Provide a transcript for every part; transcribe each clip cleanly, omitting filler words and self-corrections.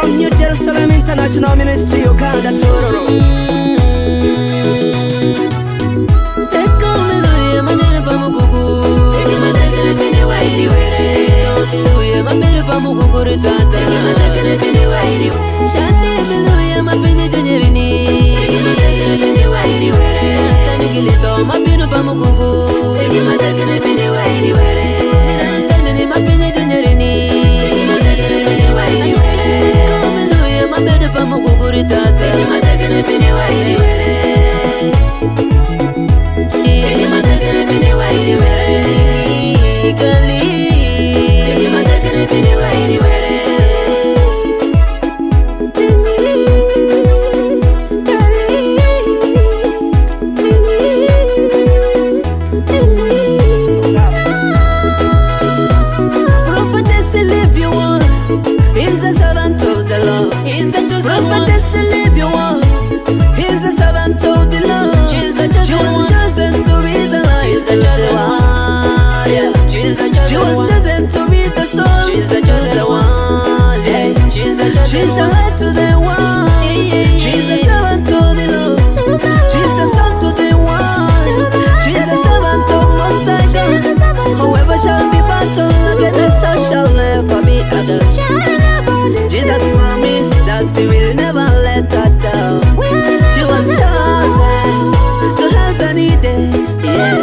from New Jerusalem International Ministry, Uganda, Tororo. Take on me, my name is Bamugugu. Take my second penny whitey, where my baby Bamugugu, take my second penny whitey. Shani Beluya, my penny Junirini. Take my second penny whitey, where I can't get it, my baby Bamugugu. Take my second penny whitey, where I'm standing my penny Junirini. Take my second penny whitey, where my baby Bamugugu, take my second penny whitey, where she's the light to the world. She's the servant to the Lord. She's the salt to the world. She's the servant of Most High God. However shall be battle against the sun shall never be other. Jesus promised that He will never let her down. She was chosen to help the needed. Yeah,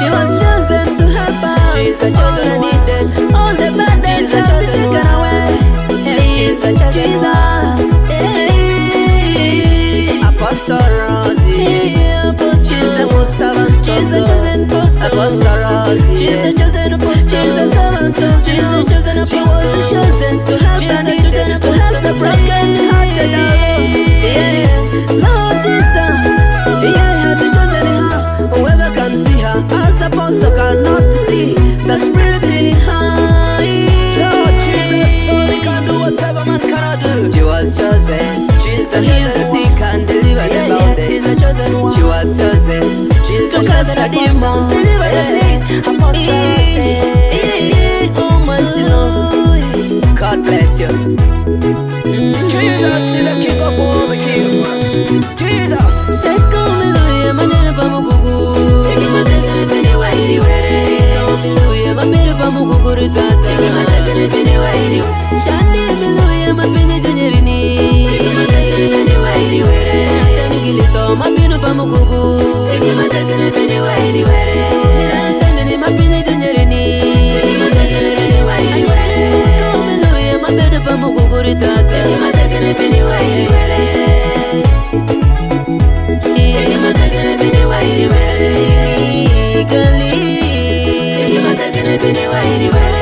she was chosen to help us. All the needed, all the bad days shall be taken away. Jesus, Apostle Rosie, she's the most servant of God. Apostle Rosie, she's the chosen apostle. She's the servant of God. She was chosen to help the needed, to help the broken hearted. Yeah, Lord Jesus, yeah, has chosen her. Whoever can see her, as the apostle cannot see the Spirit in her. She was chosen, she's to heal the sick and deliver the bounded. She was chosen, she's to cast the demon, deliver the sick. Almighty Lord, God bless you. Jesus is the King of all the kings. Jesus, take on me, Louis, my name is Bamugugu. Take my second penny whitey, where my baby Bamugugu, take my second penny whitey. Shani Beluya, my penny Junirini. Take my second penny whitey, where I can't get it, my baby Bamugugu. Take my second penny whitey, where I'm standing my penny Junirini. Take my second penny whitey, where Beluya, my baby Bamugugu, take my second penny whitey, where take my second penny whitey, where take my second penny whitey, where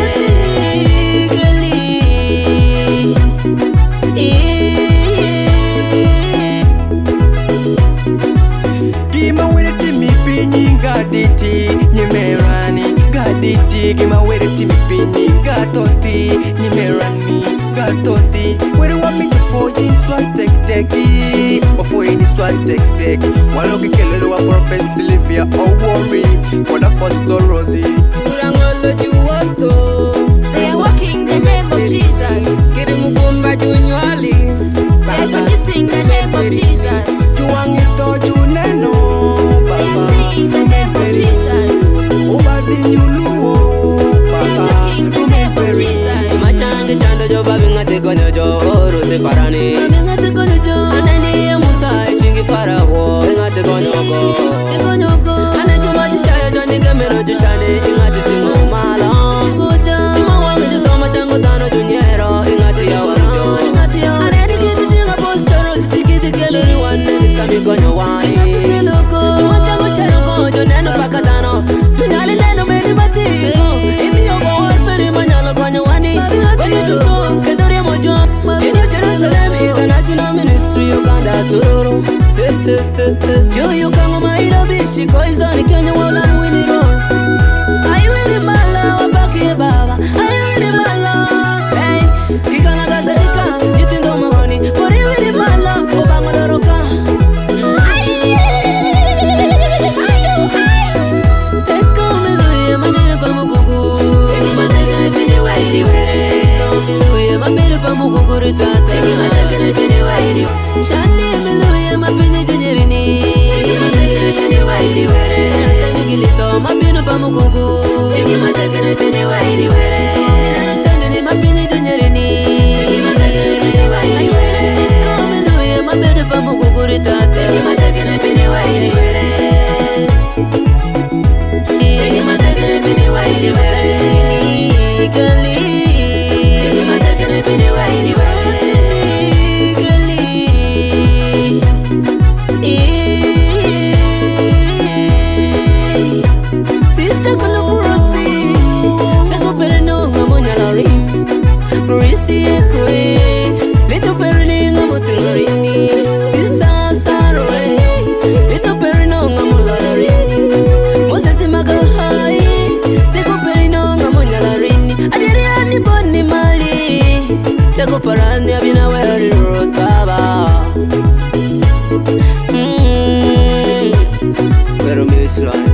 Gaditi, Nimerani, Gaditi, Gima where the Timmy Pini, Gatoti, Nimerani, Gatoti. Where do you want me to forge in swat take, or for any swat take? One look at Kelly, a prophet Sylvia, or worry, what Apostle Rosie. They are walking the name of Jesus. Get him by Juniorly. They are practicing the name of Jesus. Juang ito Juneno. In the name of Jesus. In the name of Jesus. Machange chando jo babi ngate konyo jo orute parani. Anani Musa chingi faraho ngate konyo go. Ane juma chichayo jo ni gemero jishane ngate tingo mala. Juma wangu jo toma chango tano junyero ngate ya wanjo. Ane dikiti tinga postero sitikiti keluri wane nisami konyo wani. Neno pakatano, tunyali neno meri matiko. Imi yoko warperi manyalo kwenye wani. Kwenye tuto, kendori mojo. New Jerusalem International Ministry, Uganda, Tororo. Juyu kango mairo bichi koizoni Kenya wala mwiniro. Aiwini mala wapaki baba, aiwini mala. Hey, kikana gazalika, jitindo mahoni. Wariwini mala, kubango loroka. Take my second penny whitey, where miluye mabere pa muguguru tata. Tiki matakene bini wairi. Shani miluye mapini junyerini. Tiki matakene bini wairi were. Migilito mapino pa mugugu. Tiki matakene bini wairi were. Minana chande ni mapini junyerini. Tiki matakene bini wairi were. Tiko miluye mabere pa muguguru tata. Tiki matakene bini wairi were. Tiki matakene bini wairi were. Gali. Tiki matakene bini wairi were. Sister Kulaburosi, Tago Perino, Ngamonalari, Burisi Ekwe, Little Perino, Ngamotilarini, Sister Saroe, Little Perino, Ngamolari, Moses Magahai, Tago Perino, Ngamonalarini, Adriani Boni Marley, Tago Parani, Abina, where he wrote Baba. Pero mi slime.